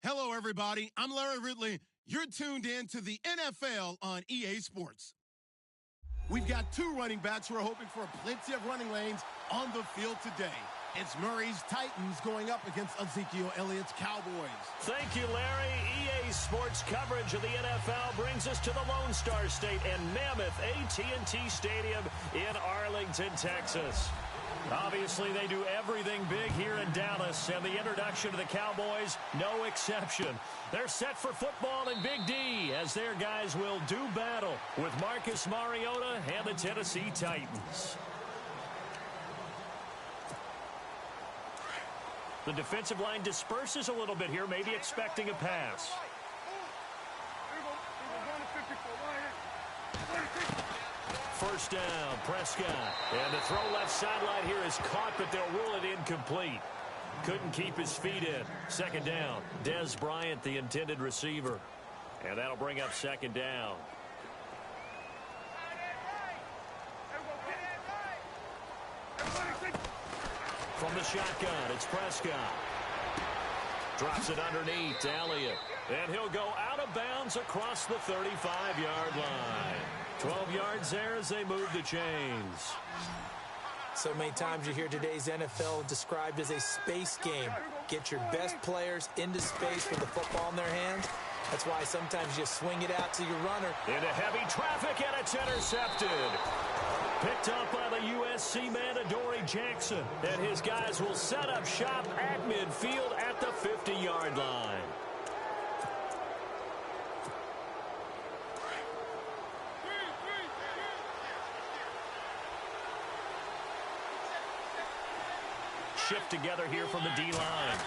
Hello, everybody. I'm Larry Ridley. You're tuned in to the NFL on EA Sports. We've got two running backs who are hoping for plenty of running lanes on the field today. It's Murray's Titans going up against Ezekiel Elliott's Cowboys. Thank you, Larry. EA Sports coverage of the NFL brings us to the Lone Star State and mammoth AT&T Stadium in Arlington, Texas. Obviously, they do everything big here in Dallas, and the introduction to the Cowboys, no exception. They're set for football in Big D, as their guys will do battle with Marcus Mariota and the Tennessee Titans. The defensive line disperses a little bit here, maybe expecting a pass. First down, Prescott. And the throw left sideline here is caught, but they'll rule it incomplete. Couldn't keep his feet in. Second down, Dez Bryant, the intended receiver. And that'll bring up second down. From the shotgun, it's Prescott. Drops it underneath to Elliott. And he'll go out of bounds across the 35-yard line. 12 yards there as they move the chains. So many times you hear today's NFL described as a space game. Get your best players into space with the football in their hands. That's why sometimes you swing it out to your runner. Into heavy traffic, and it's intercepted. Picked up by the USC man, Adoree Jackson. And his guys will set up shop at midfield at the 50-yard line. Shift together here from the D-line.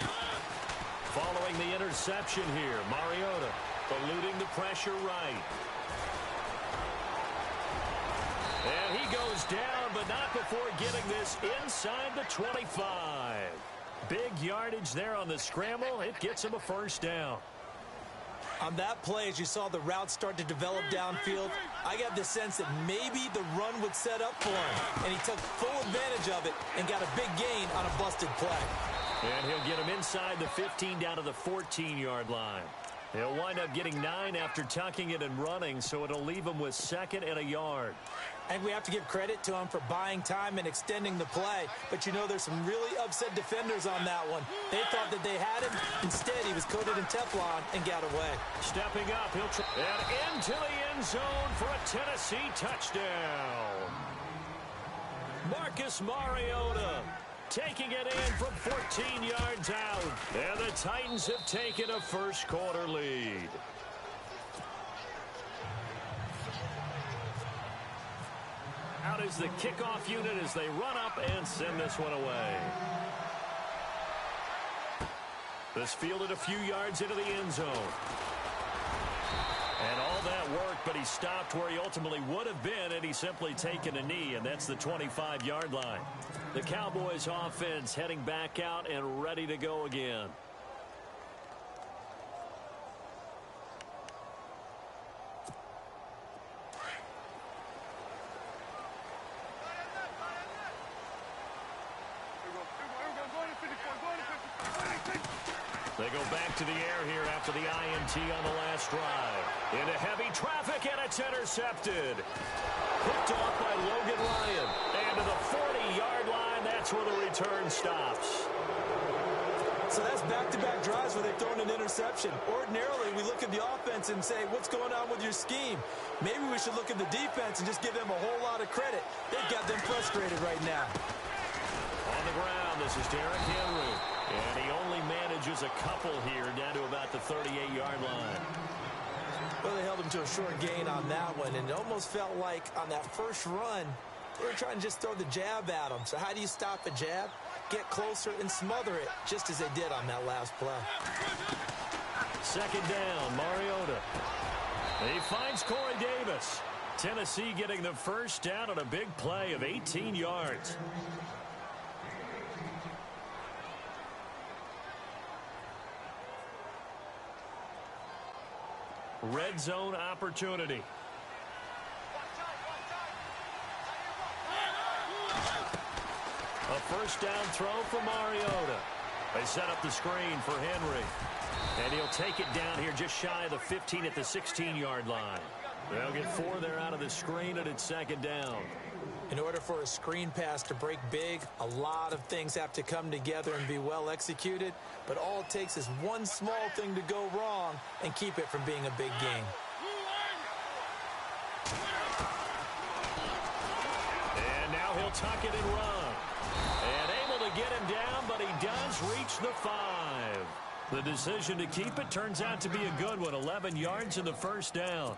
Following the interception here, Mariota eluding the pressure right. And he goes down, but not before getting this inside the 25. Big yardage there on the scramble. It gets him a first down. On that play, as you saw the route start to develop downfield, I got the sense that maybe the run would set up for him. And he took full advantage of it and got a big gain on a busted play. And he'll get him inside the 15 down to the 14-yard line. He'll wind up getting 9 after tucking it and running, so it'll leave him with second and a yard. And we have to give credit to him for buying time and extending the play. But, you know, there's some really upset defenders on that one. They thought that they had him. Instead, he was coated in Teflon and got away. Stepping up, he'll try. And into the end zone for a Tennessee touchdown. Marcus Mariota taking it in from 14 yards out. And the Titans have taken a first-quarter lead. Out is the kickoff unit as they run up and send this one away. This fielded a few yards into the end zone. And all that worked, but he stopped where he ultimately would have been had he simply taken a knee, and that's the 25-yard line. The Cowboys offense heading back out and ready to go again. They go back to the air here after the INT on the last drive. Into heavy traffic, and it's intercepted. Picked off by Logan Ryan. And to the 40-yard line, that's where the return stops. So that's back-to-back drives where they've thrown an interception. Ordinarily, we look at the offense and say, what's going on with your scheme? Maybe we should look at the defense and just give them a whole lot of credit. They've got them frustrated right now. On the ground, this is Derrick Henry. And he only manages a couple here down to about the 38-yard line. Well, they held him to a short gain on that one, and it almost felt like on that first run, they were trying to just throw the jab at him. So how do you stop a jab? Get closer and smother it, just as they did on that last play. Second down, Mariota. He finds Corey Davis. Tennessee getting the first down on a big play of 18 yards. Red zone opportunity. A first down throw for Mariota. They set up the screen for Henry. And he'll take it down here just shy of the 15 at the 16-yard line. They'll get 4 there out of the screen, and it's second down. In order for a screen pass to break big, a lot of things have to come together and be well executed. But all it takes is one small thing to go wrong and keep it from being a big game. And now he'll tuck it and run. And able to get him down, but he does reach the 5. The decision to keep it turns out to be a good one. 11 yards in the first down.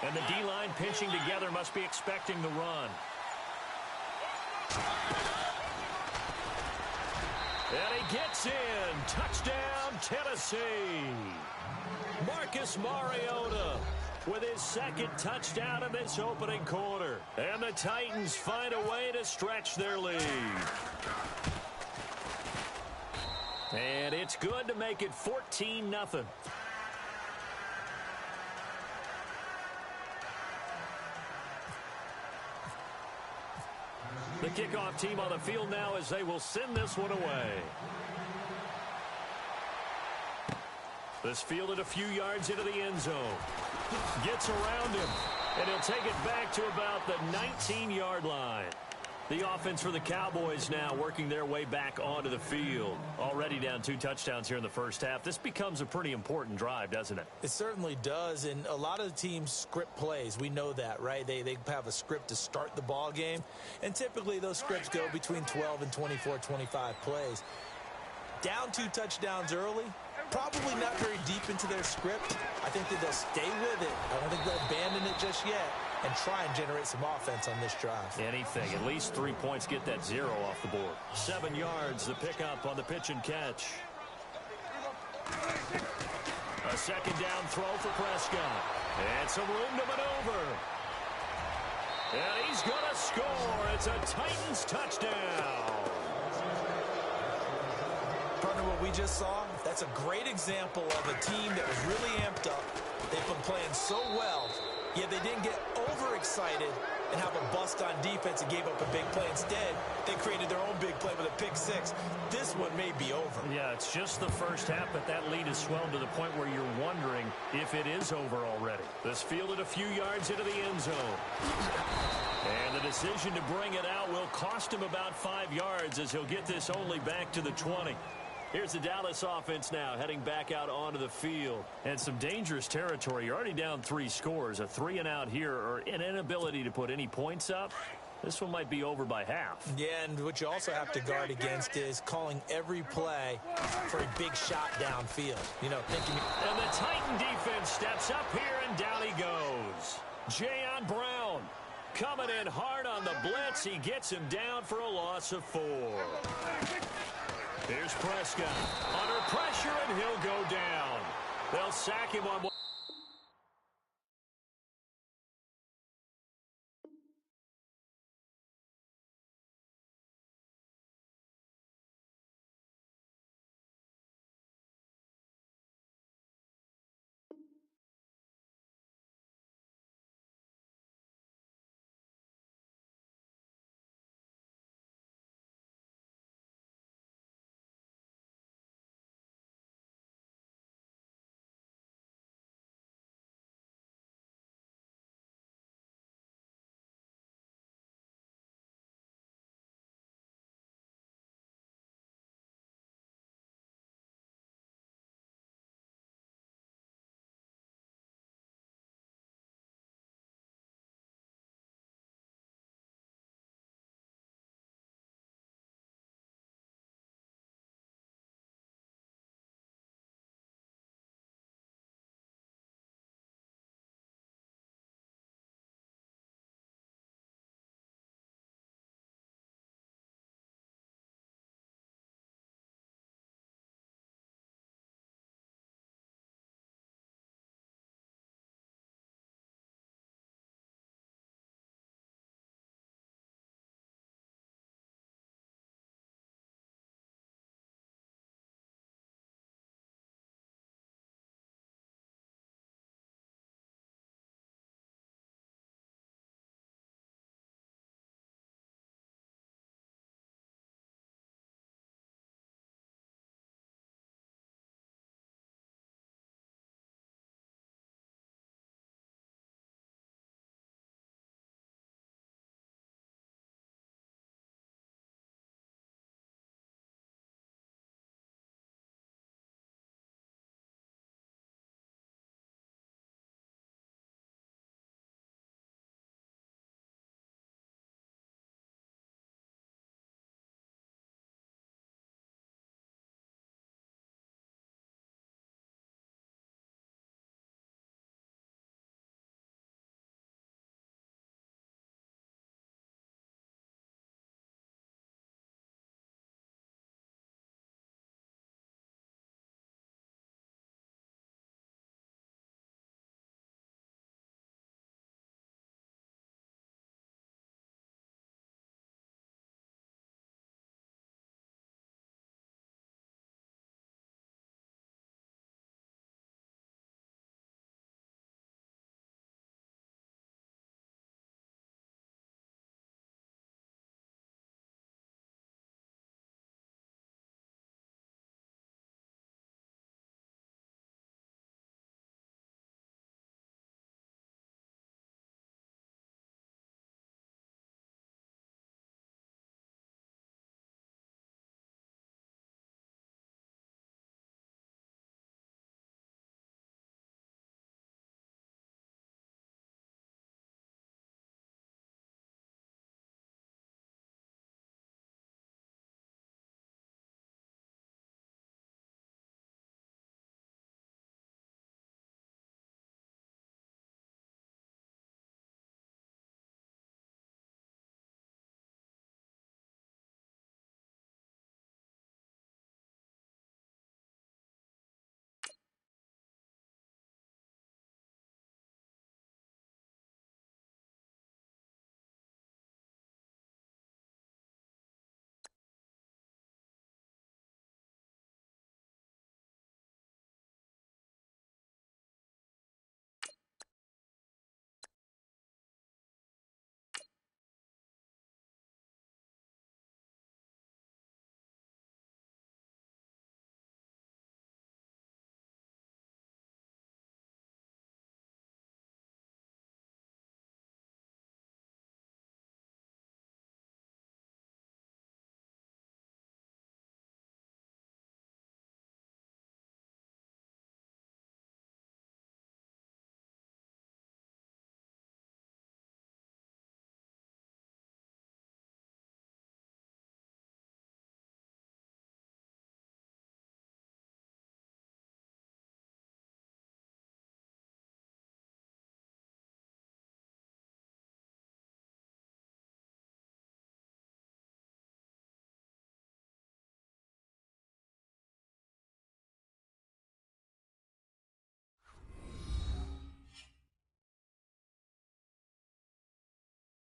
And the D-line pinching together must be expecting the run. And he gets in. Touchdown, Tennessee. Marcus Mariota with his second touchdown in this opening quarter. And the Titans find a way to stretch their lead. And it's good to make it 14-0. The kickoff team on the field now as they will send this one away. This fielded a few yards into the end zone. Gets around him, and he'll take it back to about the 19-yard line. The offense for the Cowboys now working their way back onto the field. Already down 2 touchdowns here in the first half. This becomes a pretty important drive, doesn't it? It certainly does, and a lot of the teams script plays. We know that, right? They have a script to start the ball game, and typically those scripts go between 12 and 24, 25 plays. Down 2 touchdowns early, probably not very deep into their script. I think that they'll stay with it. I don't think they'll abandon it just yet and try and generate some offense on this drive. Anything. At least 3 points, get that 0 off the board. 7 yards, the pickup on the pitch and catch. A second down throw for Prescott. And some room to maneuver. And he's going to score. It's a Titans touchdown. Partner, what we just saw, that's a great example of a team that was really amped up. They've been playing so well, yet they didn't get overexcited and have a bust on defense and gave up a big play. Instead, they created their own big play with a pick 6. This one may be over. Yeah, it's just the first half, but that lead has swelled to the point where you're wondering if it is over already. This fielded a few yards into the end zone. And the decision to bring it out will cost him about 5 yards as he'll get this only back to the 20. Here's the Dallas offense now heading back out onto the field. And some dangerous territory. You're already down 3 scores. A 3-and-out here or an inability to put any points up. This one might be over by half. Yeah, and what you also have to guard against is calling every play for a big shot downfield. You know, thinking. And the Titan defense steps up here, and down he goes. Jayon Brown coming in hard on the blitz. He gets him down for a loss of 4. Here's Prescott under pressure, and he'll go down. They'll sack him on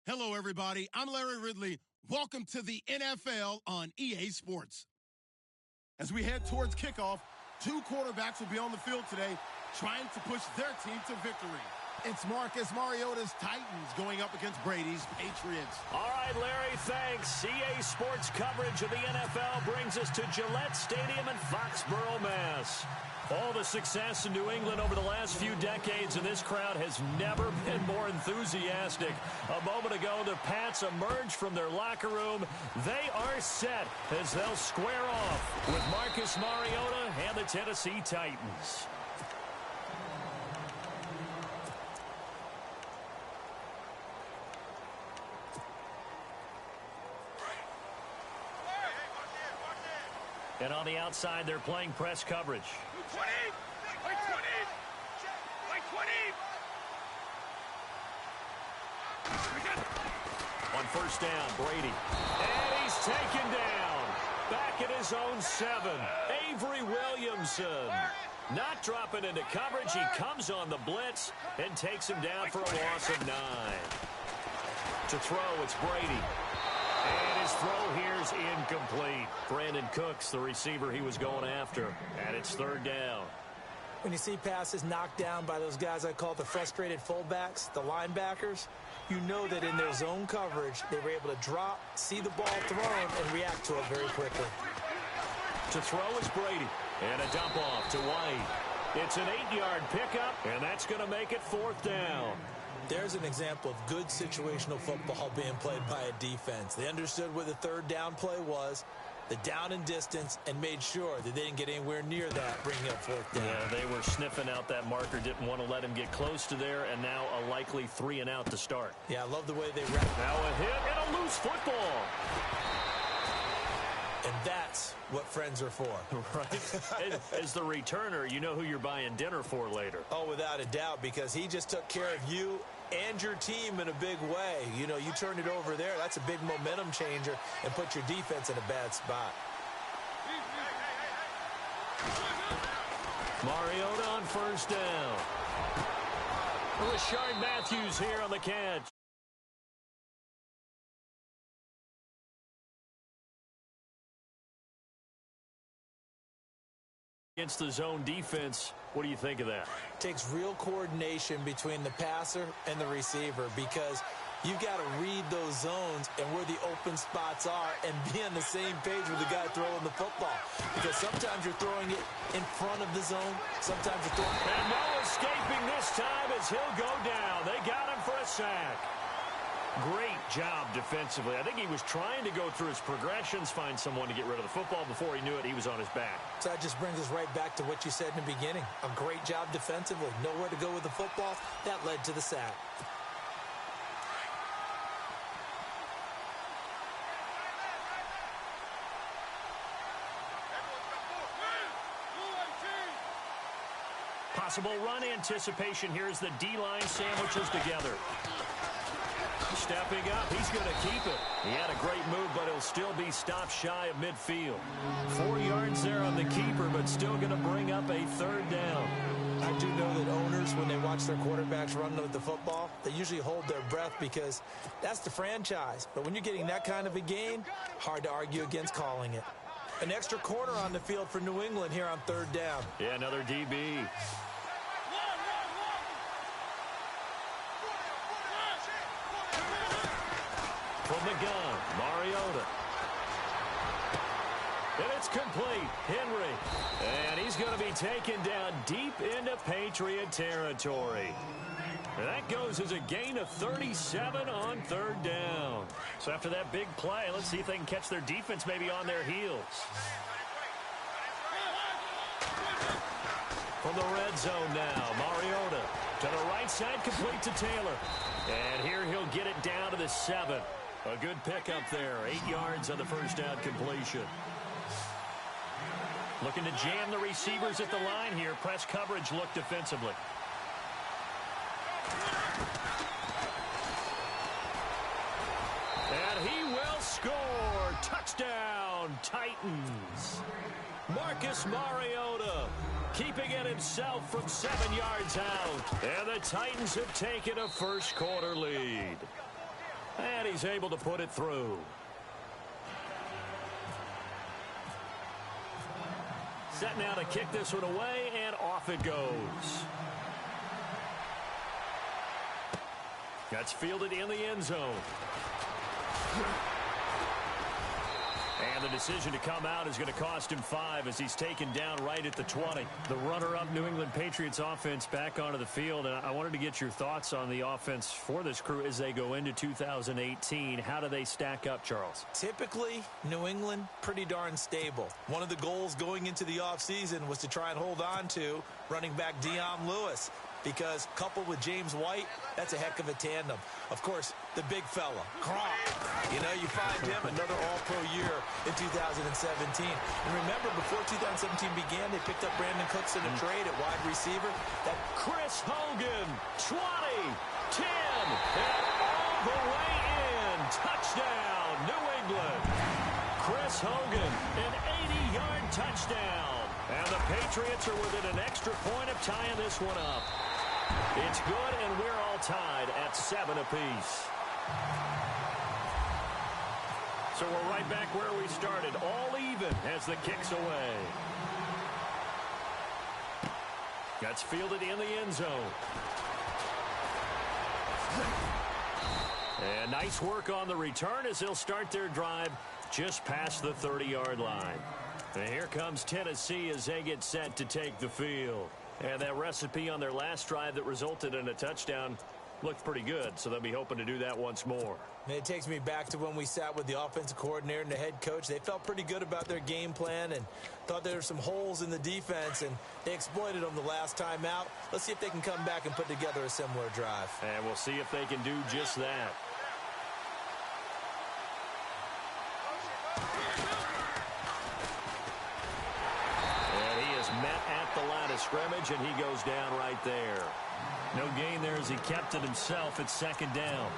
Hello, everybody. I'm Larry Ridley. Welcome to the NFL on EA Sports. As we head towards kickoff, two quarterbacks will be on the field today trying to push their team to victory. It's Marcus Mariota's Titans going up against Brady's Patriots. All right, Larry, thanks. EA Sports coverage of the NFL brings us to Gillette Stadium in Foxborough, Mass. All the success in New England over the last few decades, and this crowd has never been more enthusiastic. A moment ago, the Pats emerged from their locker room. They are set as they'll square off with Marcus Mariota and the Tennessee Titans. And on the outside, they're playing press coverage. 20! Play 20! Play 20! On first down, Brady. And he's taken down. Back at his own 7. Avery Williamson. Not dropping into coverage. He comes on the blitz and takes him down for a loss of 9. To throw, it's Brady. And his throw here's incomplete. Brandon Cooks, the receiver he was going after. And it's third down. When you see passes knocked down by those guys I call the frustrated fullbacks, the linebackers, you know that in their zone coverage, they were able to drop, see the ball thrown, and react to it very quickly. To throw is Brady. And a dump off to White. It's an 8-yard pickup, and that's going to make it fourth down. There's an example of good situational football being played by a defense. They understood where the third down play was, the down and distance, and made sure that they didn't get anywhere near that, bringing up fourth down. Yeah, they were sniffing out that marker, didn't want to let him get close to there, and now a likely 3-and-out to start. Yeah, I love the way they wrapped. Now a hit and a loose football. And that's what friends are for. Right. As the returner, you know who you're buying dinner for later. Oh, without a doubt, because he just took care of you and your team in a big way. You know, you turned it over there. That's a big momentum changer and put your defense in a bad spot. Mariota on first down. Rashard Matthews here on the catch. Against the zone defense, what do you think of that? Takes real coordination between the passer and the receiver because you've got to read those zones and where the open spots are and be on the same page with the guy throwing the football. Because sometimes you're throwing it in front of the zone, sometimes you're throwing it. And no escaping this time as he'll go down. They got him for a sack. Great job defensively. I think he was trying to go through his progressions, find someone to get rid of the football. Before he knew it, he was on his back. So that just brings us right back to what you said in the beginning. A great job defensively. Nowhere to go with the football. That led to the sack. Possible run anticipation here as the D-line sandwiches together. Stepping up, he's going to keep it. He had a great move, but he'll still be stopped shy of midfield. 4 yards there on the keeper, but still going to bring up a third down. I do know that owners, when they watch their quarterbacks run with the football, they usually hold their breath because that's the franchise. But when you're getting that kind of a gain, hard to argue against calling it. An extra corner on the field for New England here on third down. Yeah, another DB. From the gun, Mariota. And it's complete. Henry. And he's going to be taken down deep into Patriot territory. And that goes as a gain of 37 on third down. So after that big play, let's see if they can catch their defense maybe on their heels. From the red zone now, Mariota to the right side, complete to Taylor. And here he'll get it down to the 7. A good pickup there, 8 yards on the first down completion. Looking to jam the receivers at the line here. Press coverage look defensively. And he will score. Touchdown, Titans. Marcus Mariota keeping it himself from 7 yards out. And the Titans have taken a first quarter lead. And he's able to put it through. Set now to kick this one away, and off it goes. That's fielded in the end zone. And the decision to come out is going to cost him 5 as he's taken down right at the 20. The runner-up New England Patriots offense back onto the field. And I wanted to get your thoughts on the offense for this crew as they go into 2018. How do they stack up, Charles? Typically, New England, pretty darn stable. One of the goals going into the offseason was to try and hold on to running back Dion Lewis, because coupled with James White, that's a heck of a tandem. Of course, the big fella, Gronk. You know, you find him another all-pro year in 2017. And remember, before 2017 began, they picked up Brandon Cooks in a trade at wide receiver. That Chris Hogan, 20, 10, and all the way in. Touchdown, New England. Chris Hogan, an 80-yard touchdown. And the Patriots are within an extra point of tying this one up. It's good, and we're all tied at 7 apiece. So we're right back where we started, all even as the kick's away. That's fielded in the end zone. And nice work on the return as they'll start their drive just past the 30-yard line. And here comes Tennessee as they get set to take the field. And that recipe on their last drive that resulted in a touchdown looked pretty good, so they'll be hoping to do that once more. It takes me back to when we sat with the offensive coordinator and the head coach. They felt pretty good about their game plan and thought there were some holes in the defense, and they exploited them the last time out. Let's see if they can come back and put together a similar drive. And we'll see if they can do just that. Met at the line of scrimmage, and he goes down right there. No gain there as he kept it himself at second down.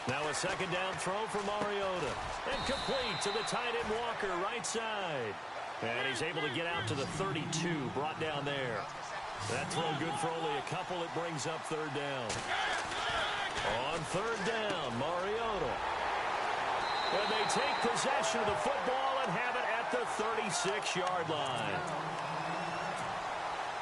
Now a second down throw for Mariota. And complete to the tight end Walker, right side. And he's able to get out to the 32, brought down there. That throw good for only a couple. It brings up third down. On third down, Mariota. And they take possession of the football and have it at the 36-yard line.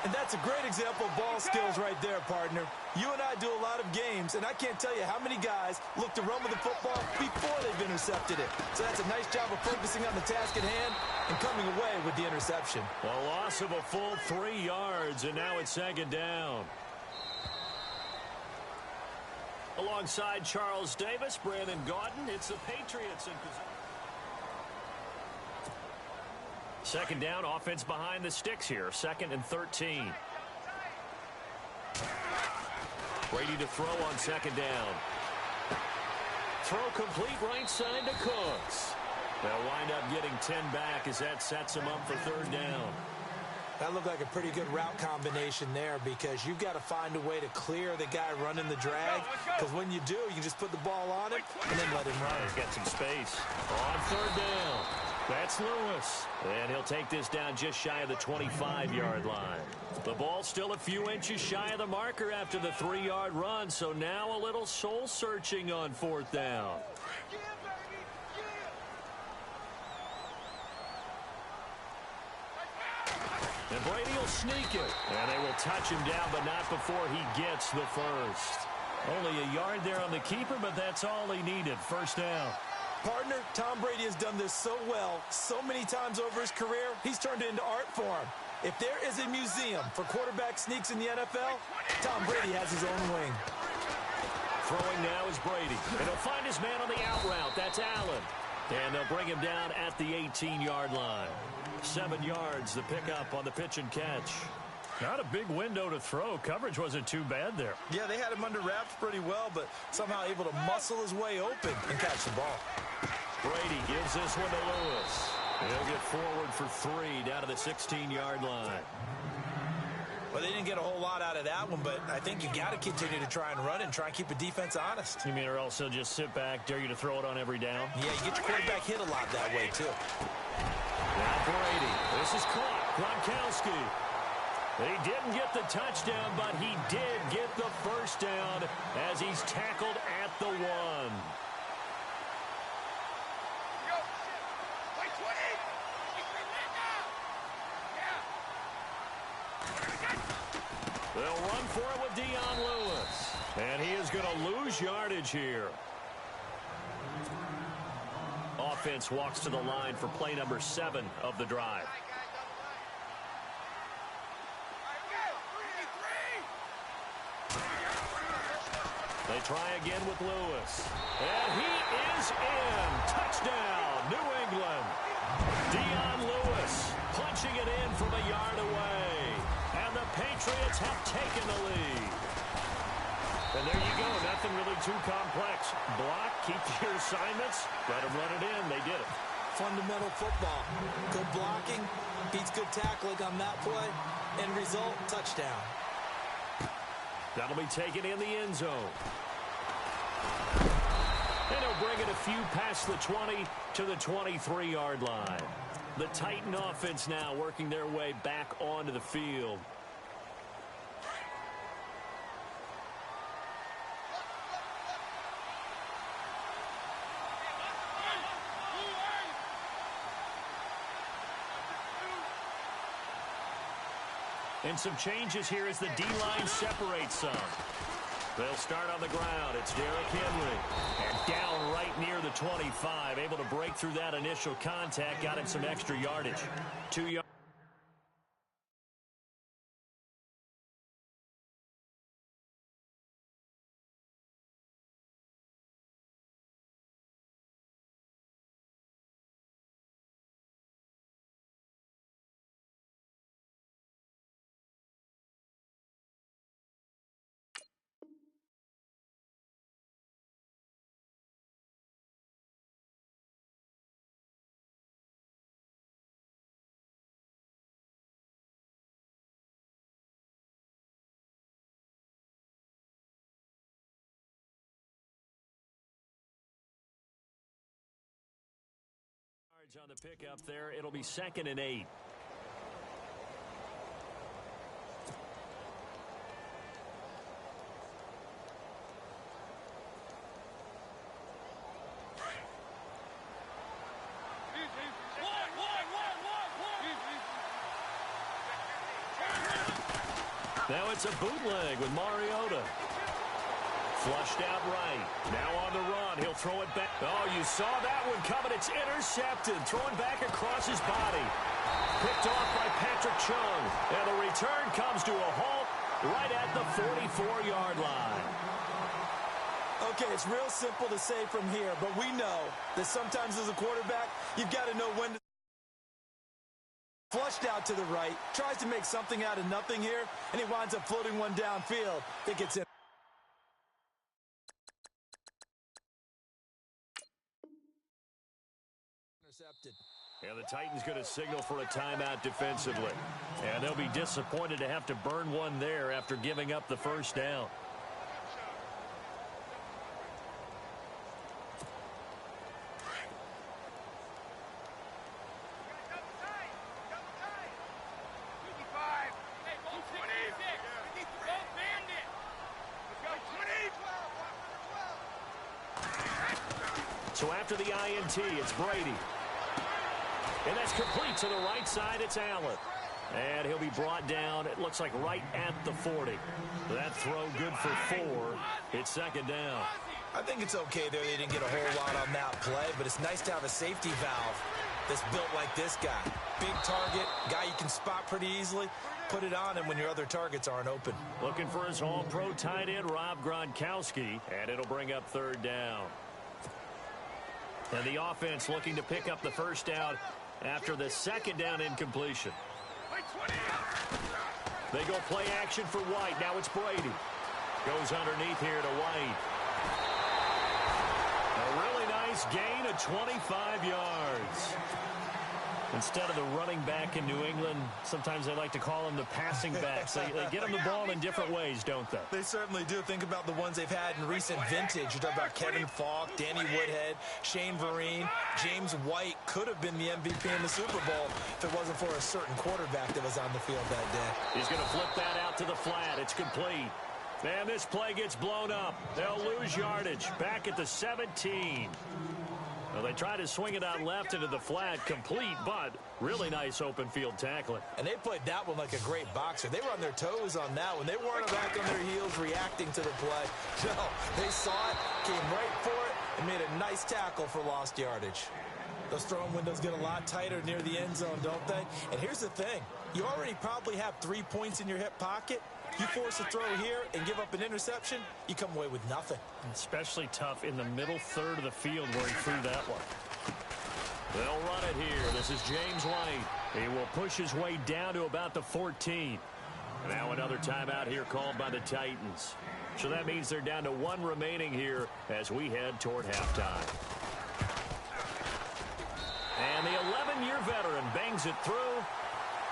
And that's a great example of ball skills right there, partner. You and I do a lot of games, and I can't tell you how many guys look to run with the football before they've intercepted it. So that's a nice job of focusing on the task at hand and coming away with the interception. A loss of a full 3 yards, and now it's second down. Alongside Charles Davis, Brandon Gaudin, it's the Patriots in position. Second down, offense behind the sticks here. 2nd and 13. Brady to throw on second down. Throw complete right side to Cooks. They'll wind up getting 10 back as that sets them up for third down. That looked like a pretty good route combination there, because you've got to find a way to clear the guy running the drag, because when you do, you can just put the ball on him and then let him run. He's got some space. On third down, that's Lewis. And he'll take this down just shy of the 25-yard line. The ball still a few inches shy of the marker after the 3-yard run, so now a little soul-searching on fourth down. And Brady will sneak it. And they will touch him down, but not before he gets the first. Only a yard there on the keeper, but that's all he needed. First down. Partner, Tom Brady has done this so well, so many times over his career, he's turned it into art form. If there is a museum for quarterback sneaks in the NFL, Tom Brady has his own wing. Throwing now is Brady. And he'll find his man on the out route. That's Allen. And they'll bring him down at the 18-yard line. 7 yards, the pickup on the pitch and catch. Not a big window to throw. Coverage wasn't too bad there. Yeah, they had him under wraps pretty well, but somehow able to muscle his way open and catch the ball. Brady gives this one to Lewis. He'll get forward for 3 down to the 16-yard line. Well, they didn't get a whole lot out of that one, but I think you got to continue to try and run and try and keep the defense honest. You mean, or else they'll just sit back, dare you to throw it on every down? Yeah, you get your quarterback hit a lot that way, too. Now Brady. This is caught. Gronkowski. He didn't get the touchdown, but he did get the first down as he's tackled at the 1. They'll run for it with Dion Lewis. And he is going to lose yardage here. Offense walks to the line for play number 7 of the drive. They try again with Lewis. And he is in. Touchdown, New England. Dion Lewis punching it in from a yard away. And the Patriots have taken the lead. And there you go. Nothing really too complex. Block, keep your assignments, let them run it in. They did it. Fundamental football. Good blocking, beats good tackling on that play. End result, touchdown. That'll be taken in the end zone. And he'll bring it a few past the 20 to the 23-yard line. The Titan offense now working their way back onto the field. And some changes here as the D-line separates some. They'll start on the ground. It's Derrick Henry. And down right near the 25. Able to break through that initial contact. Got him some extra yardage. 2 yards. On the pickup there, it'll be 2nd and 8. Now it's a bootleg with Mariota. Flushed out right. Now on the run. He'll throw it back. Oh, you saw that one coming. It's intercepted. Throwing back across his body. Picked off by Patrick Chung. And the return comes to a halt right at the 44-yard line. Okay, it's real simple to say from here, but we know that sometimes as a quarterback, you've got to know when to. Flushed out to the right. Tries to make something out of nothing here, and he winds up floating one downfield. Think it's in. Intercepted. And the Titans going to signal for a timeout defensively. And they'll be disappointed to have to burn one there after giving up the first down. So after the INT, it's Brady. And that's complete to the right side. It's Allen. And he'll be brought down, it looks like right at the 40. That throw good for 4. It's 2nd down. I think it's okay there. They didn't get a whole lot on that play, but it's nice to have a safety valve that's built like this guy. Big target, guy you can spot pretty easily. Put it on him when your other targets aren't open. Looking for his all-pro tight end, Rob Gronkowski. And it'll bring up 3rd down. And the offense looking to pick up the first down after the 2nd down incompletion. They go play action for White. Now it's Brady. Goes underneath here to White. A really nice gain of 25 yards. Instead of the running back in New England, sometimes they like to call them the passing backs. They get them the ball in different ways, don't they? They certainly do. Think about the ones they've had in recent vintage. You're talking about Kevin Falk, Danny Woodhead, Shane Vereen, James White could have been the MVP in the Super Bowl if it wasn't for a certain quarterback that was on the field that day. He's going to flip that out to the flat. It's complete. And this play gets blown up. They'll lose yardage. Back at the 17. Well, they try to swing it out left into the flat, complete, but really nice open field tackling. And they played that one like a great boxer. They were on their toes on that one. They weren't back on their heels reacting to the play. No, they saw it, came right for it, and made a nice tackle for lost yardage. Those throwing windows get a lot tighter near the end zone, don't they? And here's the thing. You already probably have 3 points in your hip pocket. You force a throw here and give up an interception, you come away with nothing. Especially tough in the middle third of the field where he threw that one. They'll run it here. This is James White. He will push his way down to about the 14. Now another timeout here called by the Titans. So that means they're down to 1 remaining here as we head toward halftime. And the 11-year veteran bangs it through.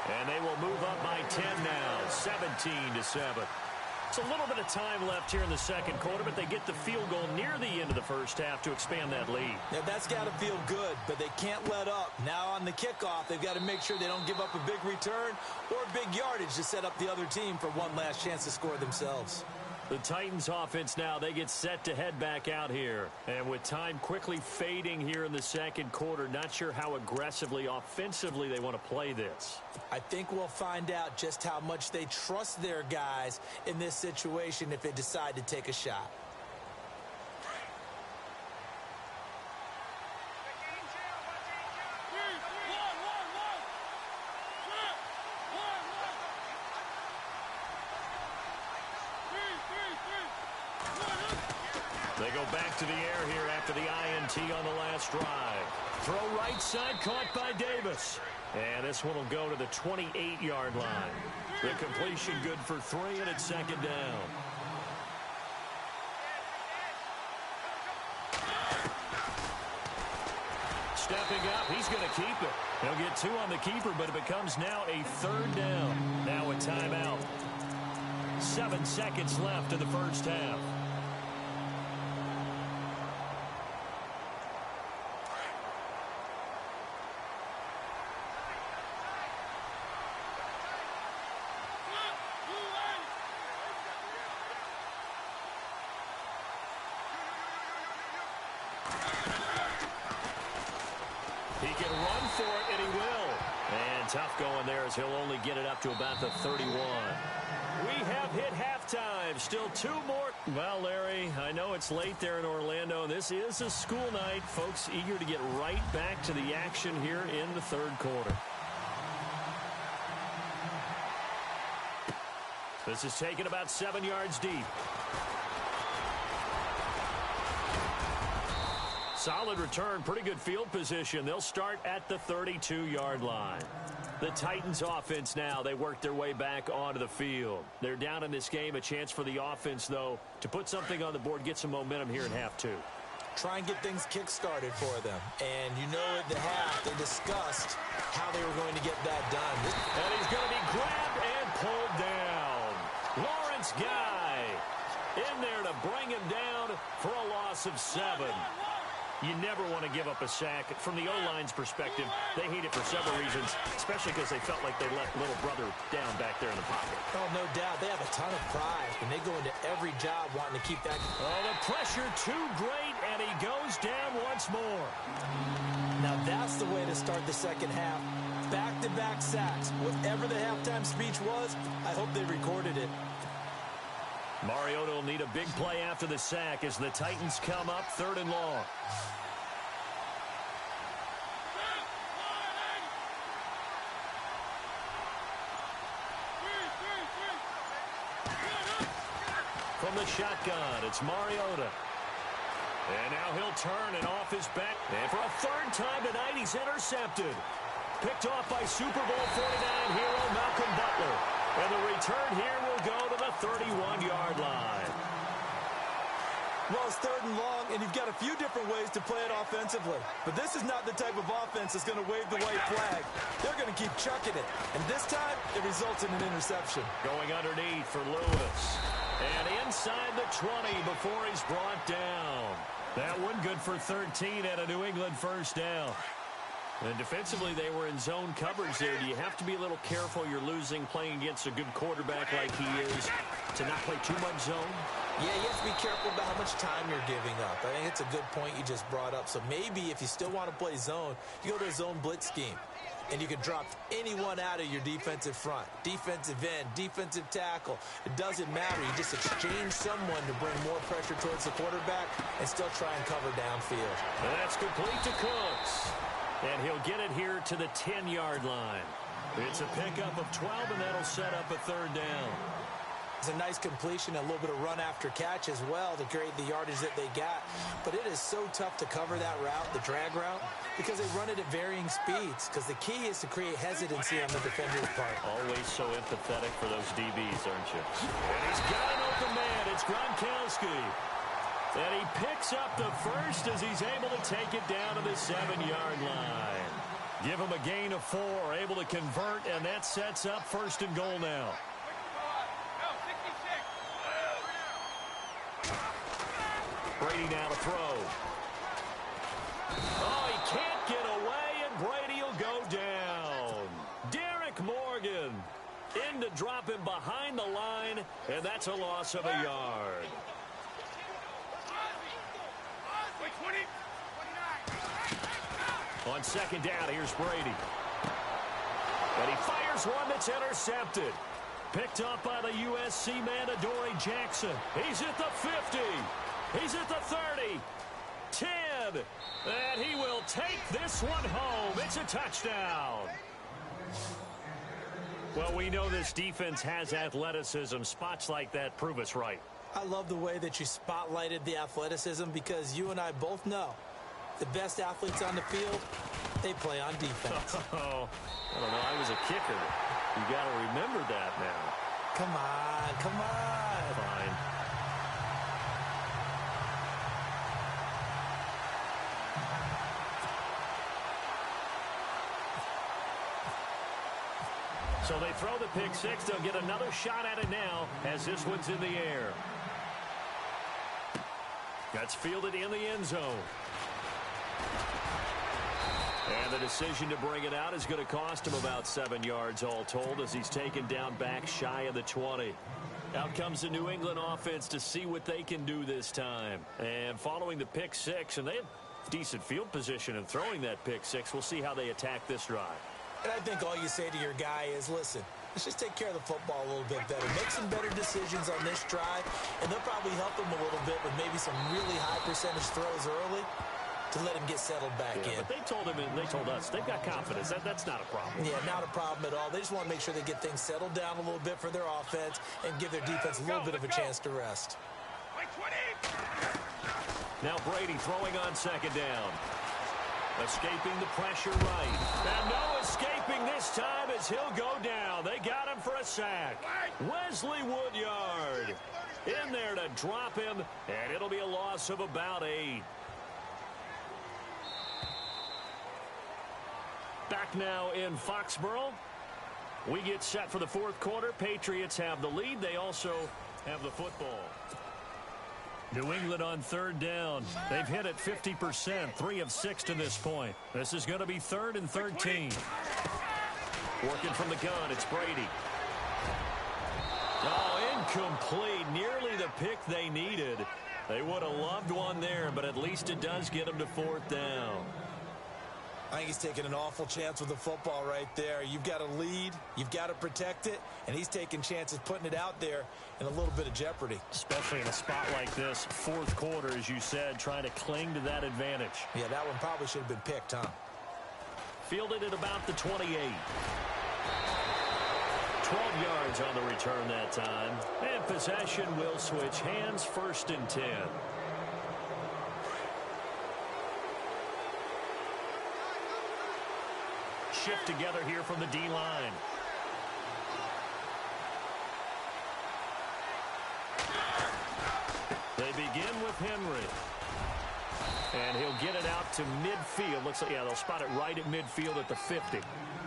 And they will move up by 10 now, 17-7. It's a little bit of time left here in the second quarter, but they get the field goal near the end of the first half to expand that lead. Now, that's got to feel good, but they can't let up. Now on the kickoff, they've got to make sure they don't give up a big return or big yardage to set up the other team for one last chance to score themselves. The Titans offense now, they get set to head back out here. And with time quickly fading here in the second quarter, not sure how aggressively, offensively they want to play this. I think we'll find out just how much they trust their guys in this situation if they decide to take a shot. They go back to the air here after the INT on the last drive. Throw right side caught by Davis. And this one will go to the 28-yard line. The completion good for 3, and it's second down. Stepping up, he's going to keep it. He'll get 2 on the keeper, but it becomes now a third down. Now a timeout. 7 seconds left in the first half. He can run for it, and he will. And tough going there as he'll only get it up to about the 31. We have hit halftime. Still 2 more. Well, Larry, I know it's late there in Orlando. This is a school night. Folks eager to get right back to the action here in the third quarter. This is taken about 7 yards deep. Solid return, pretty good field position. They'll start at the 32-yard line. The Titans offense now, they work their way back onto the field. They're down in this game, a chance for the offense, though, to put something on the board, get some momentum here in half 2. Try and get things kick-started for them. And you know at the half, they discussed how they were going to get that done. And he's going to be grabbed and pulled down. Lawrence Guy in there to bring him down for a loss of 7. You never want to give up a sack. From the O-line's perspective, they hate it for several reasons, especially because they felt like they let little brother down back there in the pocket. Oh, no doubt. They have a ton of pride, and they go into every job wanting to keep that. Oh, the pressure too great, and he goes down once more. Now, that's the way to start the second half. Back-to-back sacks. Whatever the halftime speech was, I hope they recorded it. Mariota will need a big play after the sack as the Titans come up 3rd and long. From the shotgun, it's Mariota. And now he'll turn and off his back. And for a 3rd time tonight, he's intercepted. Picked off by Super Bowl 49 hero Malcolm Butler. And the return here will go to the 31-yard line. Well, it's 3rd and long, and you've got a few different ways to play it offensively. But this is not the type of offense that's going to wave the white flag. They're going to keep chucking it. And this time, it results in an interception. Going underneath for Lewis. And inside the 20 before he's brought down. That one good for 13 and a New England first down. And defensively, they were in zone coverage there. Do you have to be a little careful you're losing playing against a good quarterback like he is to not play too much zone? Yeah, you have to be careful about how much time you're giving up. I think it's a good point you just brought up. So maybe if you still want to play zone, you go to a zone blitz scheme. And you can drop anyone out of your defensive front. Defensive end, defensive tackle. It doesn't matter. You just exchange someone to bring more pressure towards the quarterback and still try and cover downfield. And that's complete to Cooks. And he'll get it here to the 10-yard line. It's a pickup of 12, and that'll set up a 3rd down. It's a nice completion, a little bit of run after catch as well to create the yardage that they got. But it is so tough to cover that route, the drag route, because they run it at varying speeds. Because the key is to create hesitancy on the defender's part. Always so empathetic for those DBs, aren't you? And he's got an open man. It's Gronkowski. And he picks up the first as he's able to take it down to the 7-yard line. Give him a gain of 4, able to convert, and that sets up 1st and goal now. Brady now to throw. Oh, he can't get away, and Brady will go down. Derek Morgan in to drop him behind the line, and that's a loss of a yard. On 2nd down, here's Brady. And he fires one that's intercepted. Picked up by the USC man, Adoree Jackson. He's at the 50. He's at the 30. 10. And he will take this one home. It's a touchdown. Well, we know this defense has athleticism. Spots like that prove us right. I love the way that you spotlighted the athleticism because you and I both know the best athletes on the field, they play on defense. Oh, I don't know. I was a kicker. You got to remember that now. Come on, come on. Fine. So they throw the pick six. They'll get another shot at it now as this one's in the air. That's fielded in the end zone. And the decision to bring it out is going to cost him about 7 yards all told as he's taken down back shy of the 20. Out comes the New England offense to see what they can do this time. And following the pick six, and they have decent field position in throwing that pick six. We'll see how they attack this drive. And I think all you say to your guy is, listen, let's just take care of the football a little bit better. Make some better decisions on this drive, and they'll probably help him a little bit with maybe some really high percentage throws early to let him get settled back in. But they told him and they told us they've got confidence. That's not a problem. Yeah, not a problem at all. They just want to make sure they get things settled down a little bit for their offense and give their defense a little bit of a chance to rest. Now Brady throwing on 2nd down. Escaping the pressure right. And no escaping this time as he'll go down. They got him for a sack. Wesley Woodyard in there to drop him, and it'll be a loss of about 8. Back now in Foxborough. We get set for the 4th quarter. Patriots have the lead. They also have the football. New England on 3rd down. They've hit it 50%, 3 of 6 to this point. This is going to be 3rd and 13. Working from the gun, it's Brady. Oh, incomplete. Nearly the pick they needed. They would have loved one there, but at least it does get them to 4th down. I think he's taking an awful chance with the football right there. You've got a lead, you've got to protect it, and he's taking chances putting it out there in a little bit of jeopardy. Especially in a spot like this, 4th quarter, as you said, trying to cling to that advantage. Yeah, that one probably should have been picked, huh? Fielded at about the 28. 12 yards on the return that time. And possession will switch hands, 1st and 10. Shift together here from the D-line. They begin with Henry. And he'll get it out to midfield. Looks like, yeah, they'll spot it right at midfield at the 50.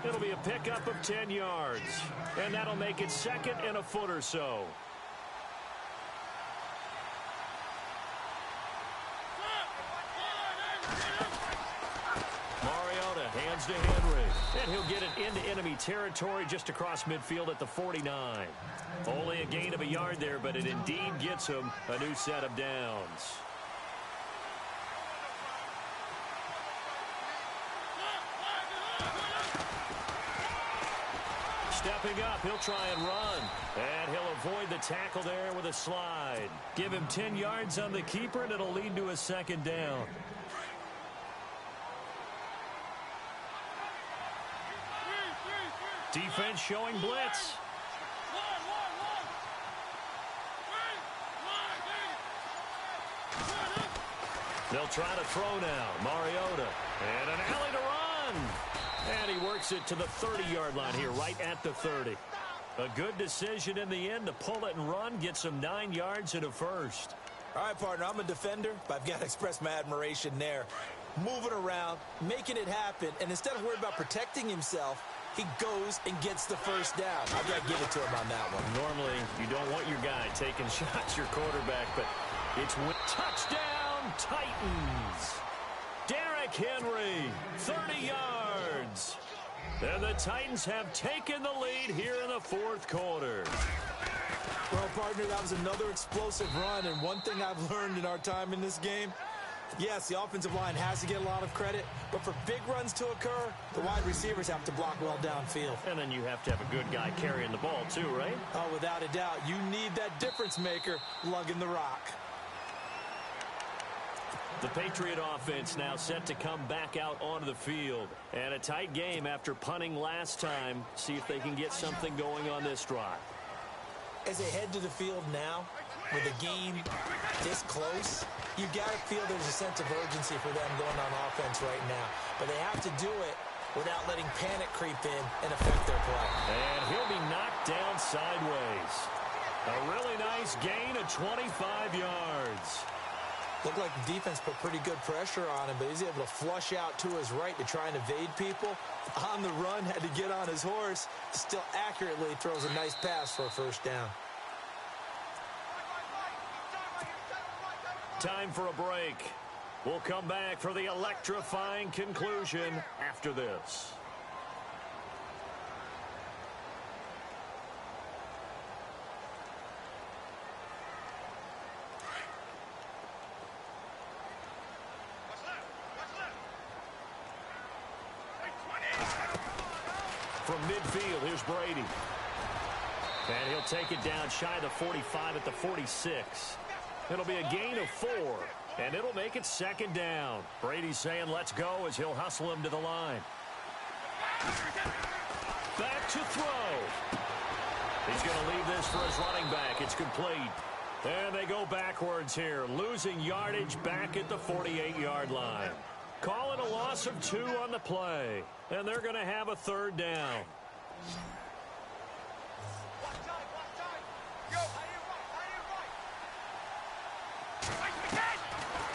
It'll be a pickup of 10 yards. And that'll make it 2nd and a foot or so. Mariota hands to Henry. And he'll get it into enemy territory just across midfield at the 49. Only a gain of a yard there, but it indeed gets him a new set of downs. Stepping up, he'll try and run. And he'll avoid the tackle there with a slide. Give him 10 yards on the keeper, and it'll lead to a 2nd down. Defense showing blitz. They'll try to throw now. Mariota. And an alley to run. And he works it to the 30-yard line here, right at the 30. A good decision in the end to pull it and run. Gets him 9 yards and a first. All right, partner, I'm a defender, but I've got to express my admiration there. Moving around, making it happen, and instead of worrying about protecting himself, he goes and gets the first down. I've got to give it to him on that one. Normally, you don't want your guy taking shots, your quarterback, but it's touchdown Titans. Derrick Henry, 30 yards. And the Titans have taken the lead here in the 4th quarter. Well, partner, that was another explosive run, and one thing I've learned in our time in this game, yes, the offensive line has to get a lot of credit, but for big runs to occur, the wide receivers have to block well downfield. And then you have to have a good guy carrying the ball too, right? Oh, without a doubt. You need that difference maker lugging the rock. The Patriot offense now set to come back out onto the field. And a tight game after punting last time. See if they can get something going on this drive. As they head to the field now, with the game this close, you got to feel there's a sense of urgency for them going on offense right now. But they have to do it without letting panic creep in and affect their play. And he'll be knocked down sideways. A really nice gain of 25 yards. Looked like the defense put pretty good pressure on him, but he's able to flush out to his right to try and evade people. On the run, had to get on his horse. Still accurately throws a nice pass for a first down. Time for a break. We'll come back for the electrifying conclusion after this. From midfield, here's Brady. And he'll take it down shy of the 45 at the 46. It'll be a gain of 4, and it'll make it 2nd down. Brady's saying let's go as he'll hustle him to the line. Back to throw. He's going to leave this for his running back. It's complete. And they go backwards here, losing yardage back at the 48-yard line. Call it a loss of 2 on the play. And they're going to have a 3rd down.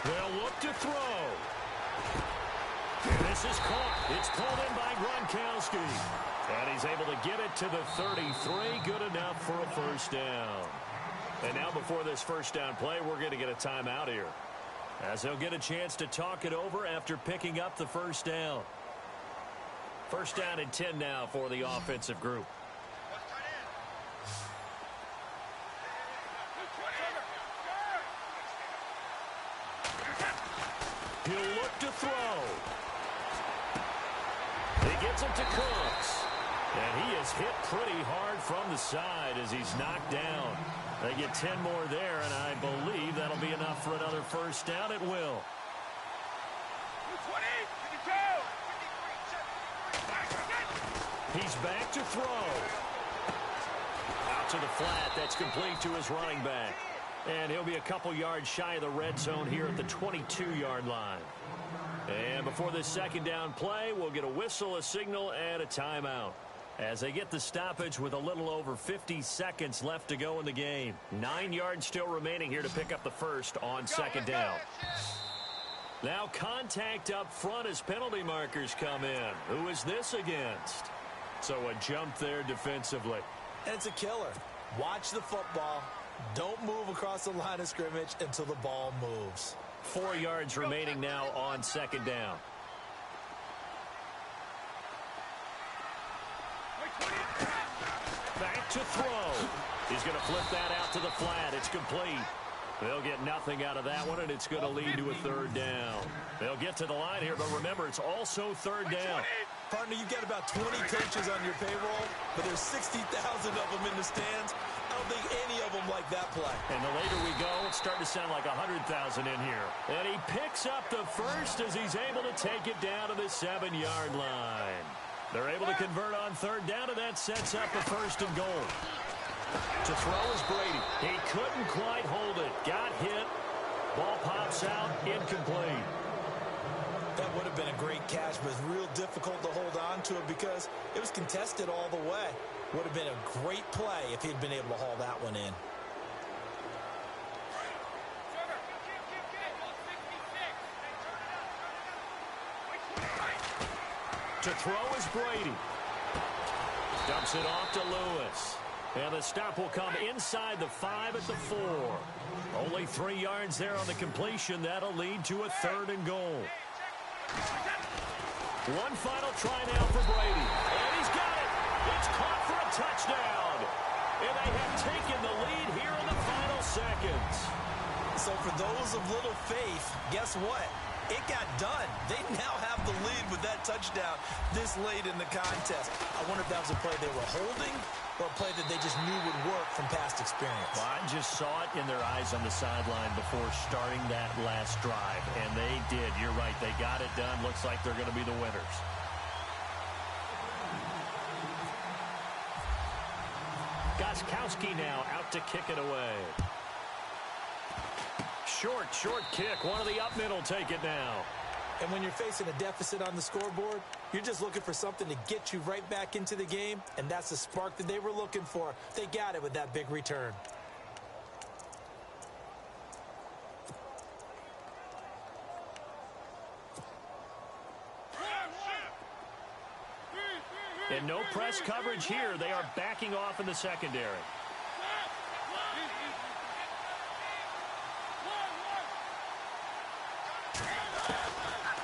They'll look to throw. This is caught. It's pulled in by Gronkowski. And he's able to get it to the 33. Good enough for a first down. And now before this first down play, we're going to get a timeout here, as they'll get a chance to talk it over after picking up the first down. First down and 10 now for the offensive group. He'll look to throw. He gets it to Cooks. And he is hit pretty hard from the side as he's knocked down. They get 10 more there, and I believe that'll be enough for another first down. It will. He's back to throw. Out to the flat. That's complete to his running back. And he'll be a couple yards shy of the red zone here at the 22-yard line. And before this second down play, we'll get a whistle, a signal, and a timeout. as they get the stoppage with a little over 50 seconds left to go in the game. 9 yards still remaining here to pick up the first on second down. Now contact up front as penalty markers come in. Who is this against? So a jump there defensively. And it's a killer. Watch the football. Don't move across the line of scrimmage until the ball moves. 4 yards remaining now on second down. Back to throw. He's going to flip that out to the flat. It's complete. They'll get nothing out of that one, and it's going to lead to a third down. They'll get to the line here, but remember, it's also third down. Partner, you've got about 20 coaches on your payroll, but there's 60,000 of them in the stands. I don't think any of them like that play. And the later we go, it's starting to sound like 100,000 in here. And he picks up the first as he's able to take it down to the 7-yard line. They're able to convert on third down, and that sets up a first and goal. To throw is Brady. He couldn't quite hold it. Got hit. Ball pops out. Incomplete. That would have been a great catch, but it's real difficult to hold on to it because it was contested all the way. Would have been a great play if he'd been able to haul that one in. To throw is Brady. Dumps it off to Lewis. And the stop will come inside the 5 at the 4. Only 3 yards there on the completion. That'll lead to a third and goal. One final try now for Brady. And he's got it. It's caught for a touchdown. And they have taken the lead here in the final seconds. So for those of little faith, guess what? It got done. They now have the lead with that touchdown this late in the contest. I wonder if that was a play they were holding or a play that they just knew would work from past experience. Well, I just saw it in their eyes on the sideline before starting that last drive, and they did. You're right. They got it done. Looks like they're going to be the winners. Gostkowski now out to kick it away. Short kick. One of the up men will take it now. And when you're facing a deficit on the scoreboard, you're just looking for something to get you right back into the game, and that's the spark that they were looking for. They got it with that big return. And no press coverage here. They are backing off in the secondary.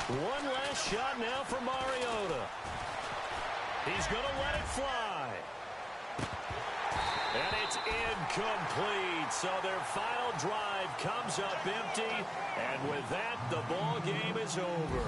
One last shot now for Mariota. He's going to let it fly. And it's incomplete. So their final drive comes up empty. And with that, the ball game is over.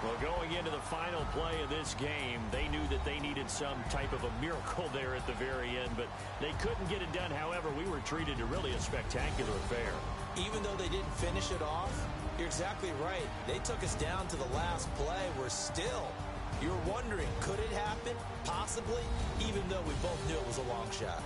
Well, going into the final play of this game, they knew that they needed some type of a miracle there at the very end, but they couldn't get it done. However, we were treated to really a spectacular affair. Even though they didn't finish it off, you're exactly right. They took us down to the last play. We're still, you're wondering, could it happen? Possibly, even though we both knew it was a long shot.